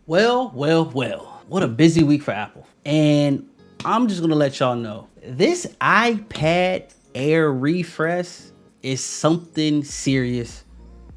Well, what a busy week for Apple. And I'm just gonna let y'all know, this iPad Air refresh is something serious.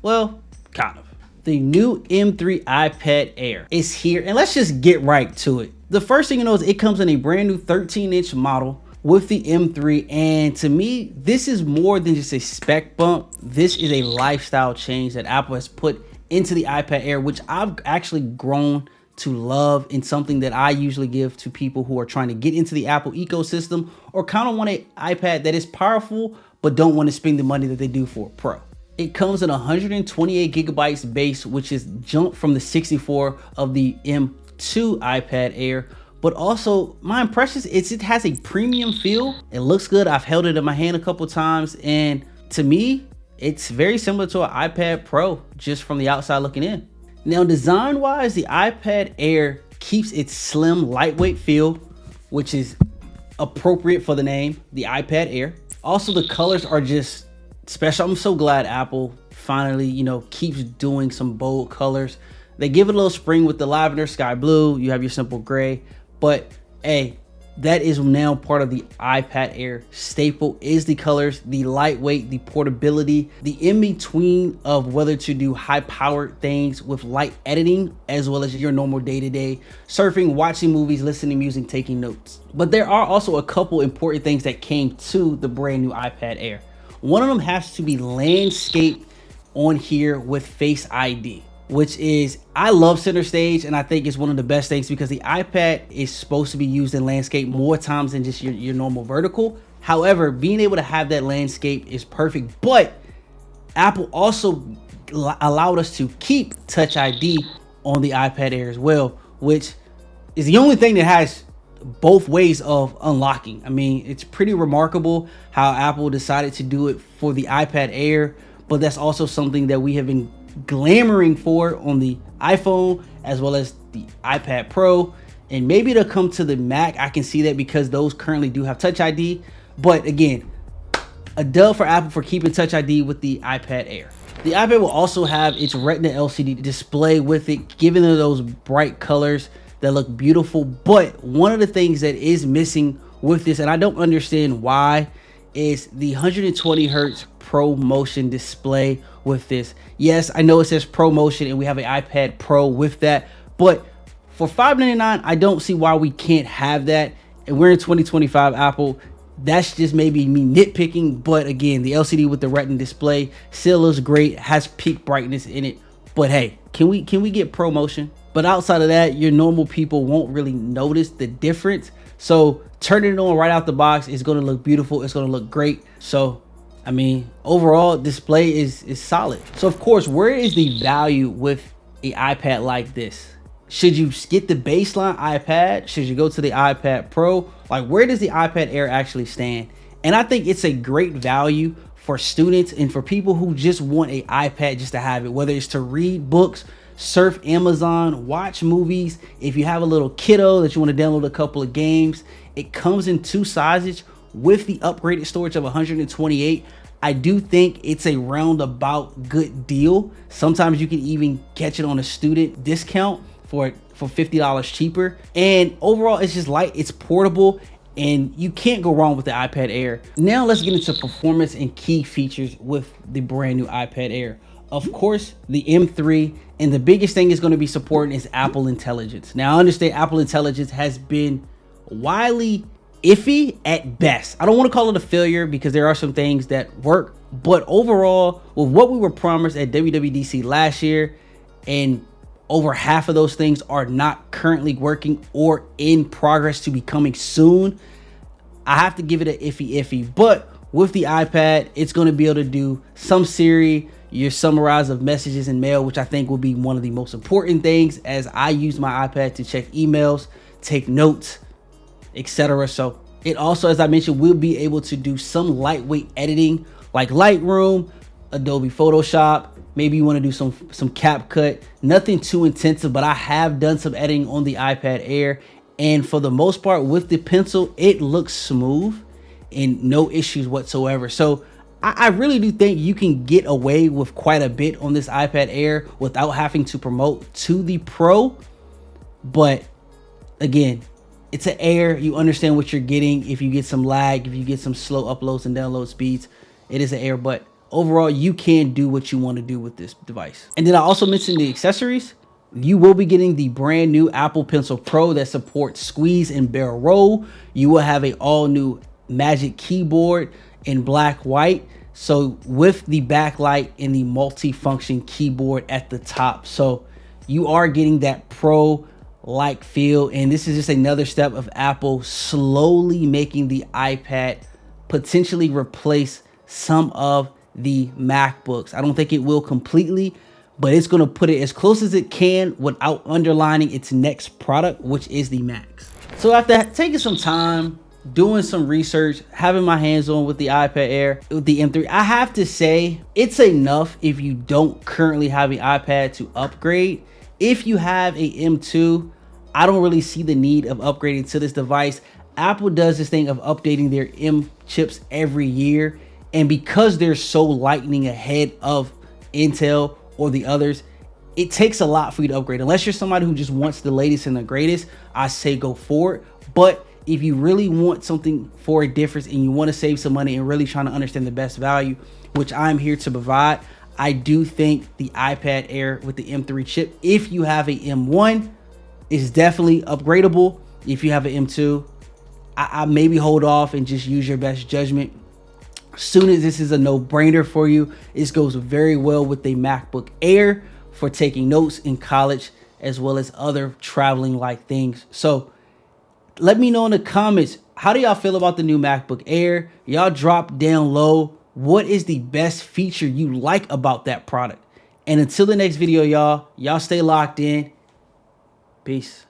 Well, kind of. The new M3 iPad Air is here, and let's just get right to it. The first thing you know is it comes in a brand new 13-inch model with the M3, and to me, this is more than just a spec bump. This is a lifestyle change that Apple has put into the iPad Air, which I've actually grown to love, and something that I usually give to people who are trying to get into the Apple ecosystem or kind of want an iPad that is powerful but don't want to spend the money that they do for a Pro. It comes in 128 gigabytes base, which is jumped from the 64 of the M2 iPad Air. But also, my impressions is it has a premium feel. It looks good. I've held it in my hand a couple times, and to me, it's very similar to an iPad Pro just from the outside looking in. Now, design-wise, the iPad Air keeps its slim, lightweight feel, which is appropriate for the name, the iPad Air. Also, the colors are just special. I'm so glad Apple finally, keeps doing some bold colors. They give it a little spring with the lavender, sky blue. You have your simple gray, but hey, that is now part of the iPad Air staple is the colors, the lightweight, the portability, the in-between of whether to do high-powered things with light editing, as well as your normal day-to-day surfing, watching movies, listening to music, taking notes. But there are also a couple important things that came to the brand new iPad Air. One of them has to be landscape on here with Face ID, which is, I love center stage, and I think it's one of the best things because the iPad is supposed to be used in landscape more times than just your normal vertical. However, being able to have that landscape is perfect, but Apple also allowed us to keep Touch ID on the iPad Air as well, which is the only thing that has both ways of unlocking. I mean, it's pretty remarkable how Apple decided to do it for the iPad Air, but that's also something that we have been glamoring for on the iPhone as well as the iPad Pro, and maybe it'll come to the Mac. I can see that because those currently do have Touch ID, but again, a dub for Apple for keeping Touch ID with the iPad Air. The iPad will also have its Retina LCD display with it, giving it those bright colors that look beautiful. But one of the things that is missing with this, and I don't understand why, is the 120 hertz Pro Motion display with this. Yes, I know it says Pro Motion and we have an iPad Pro with that, but for $599, I don't see why we can't have that. And we're in 2025 Apple. That's just maybe me nitpicking, but again, the LCD with the Retina display still looks great, has peak brightness in it. But hey, can we get Pro Motion? But outside of that, your normal people won't really notice the difference. So turning it on right out the box is going to look beautiful. It's going to look great. So, I mean, overall display is solid. So of course, where is the value with an iPad like this? Should you get the baseline iPad? Should you go to the iPad Pro? Like, where does the iPad Air actually stand? And I think it's a great value for students and for people who just want an iPad just to have it, whether it's to read books, surf Amazon, watch movies. If you have a little kiddo that you want to download a couple of games, it comes in two sizes with the upgraded storage of 128. I do think it's a roundabout good deal. Sometimes you can even catch it on a student discount for $50 cheaper. And overall, it's just light, it's portable, and you can't go wrong with the iPad Air. Now let's get into performance and key features with the brand new iPad Air. Of course, the M3, and the biggest thing is going to be supporting is Apple Intelligence. Now, I understand Apple Intelligence has been wildly iffy at best. I don't want to call it a failure because there are some things that work, but overall, with what we were promised at WWDC last year, and over half of those things are not currently working or in progress to be coming soon, I have to give it an iffy. But with the iPad, it's going to be able to do some Siri, your summarize of messages and mail, which I think will be one of the most important things, as I use my iPad to check emails, take notes, etc. So it also, as I mentioned, will be able to do some lightweight editing like Lightroom, Adobe Photoshop. Maybe you want to do some CapCut, nothing too intensive, but I have done some editing on the iPad Air, and for the most part with the pencil, it looks smooth and no issues whatsoever. So I really do think you can get away with quite a bit on this iPad Air without having to promote to the Pro. But again, it's an Air. You understand what you're getting. If you get some lag, if you get some slow uploads and download speeds, it is an Air. But overall, you can do what you want to do with this device. And then I also mentioned the accessories. You will be getting the brand new Apple Pencil Pro that supports squeeze and barrel roll. You will have a all new Magic Keyboard in black white. So with the backlight and the multi-function keyboard at the top. So you are getting that pro like feel, and this is just another step of Apple slowly making the iPad potentially replace some of the MacBooks. I don't think it will completely, but it's going to put it as close as it can without underlining its next product, which is the Max. So after taking some time, doing some research, having my hands on with the iPad Air, with the M3, I have to say it's enough if you don't currently have an iPad to upgrade. If you have a M2, I don't really see the need of upgrading to this device. Apple does this thing of updating their M chips every year. And because they're so lightning ahead of Intel or the others, it takes a lot for you to upgrade. Unless you're somebody who just wants the latest and the greatest, I say go for it. But if you really want something for a difference and you want to save some money and really trying to understand the best value, which I'm here to provide, I do think the iPad Air with the M3 chip, if you have a M1, is definitely upgradable. If you have an M2, I maybe hold off and just use your best judgment. Soon as this is a no-brainer for you, this goes very well with the MacBook Air for taking notes in college as well as other traveling like things. So let me know in the comments, how do y'all feel about the new MacBook Air? Y'all drop down low. What is the best feature you like about that product? And until the next video, y'all stay locked in. Peace.